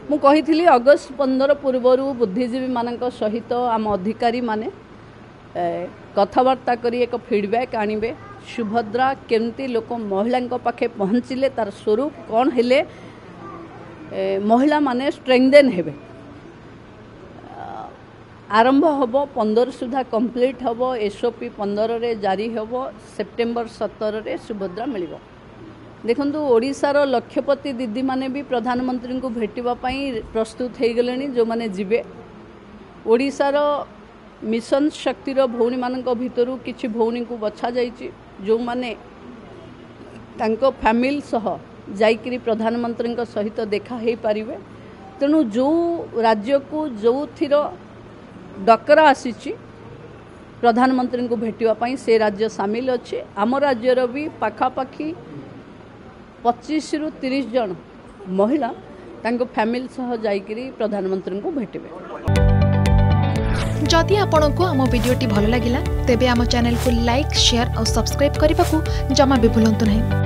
मु कही अगस्ट 15 पूर्वर बुद्धिजीवी मान सहित आम अधिकारी माने कथबार्ता करी एक फीडबैक आणवे सुभद्रा केमती लोक महिला पाखे पहुँचले तार स्वरूप कौन हेले महिला माने स्ट्रेंथेन हेबे आरंभ हम 15 सुधा कंप्लीट हम एसओपी 15 रे जारी हम सेप्टेम्बर 17 रे सुभद्रा मिल देखु ओडिशार लक्षपति दीदी माने भी प्रधानमंत्री को भेटिबा पई प्रस्तुत हो गले जो माने जिबे ओडिशार मिशन शक्तिर भौणी मानक भितरु किछि भौणी को बछा जाइछि जो माने तांको फैमिली सह जाइकरी प्रधानमंत्री सहित देखा हो पारिबे तेणु जो राज्य को जो थिर डकरा आसीछि प्रधानमंत्री को भेटिबा पई से राज्य सामिल अछि आम राज्यर भी पाखापाखी 25 रु 30 जन महिला तांको फैमिली सह जाइकरी प्रधानमंत्री को भेटिबे। जदि आपंक आम भिडी भल लगा तेब आम चैनल को लाइक शेयर और सब्सक्राइब करने को जमा भी भूलु नहीं।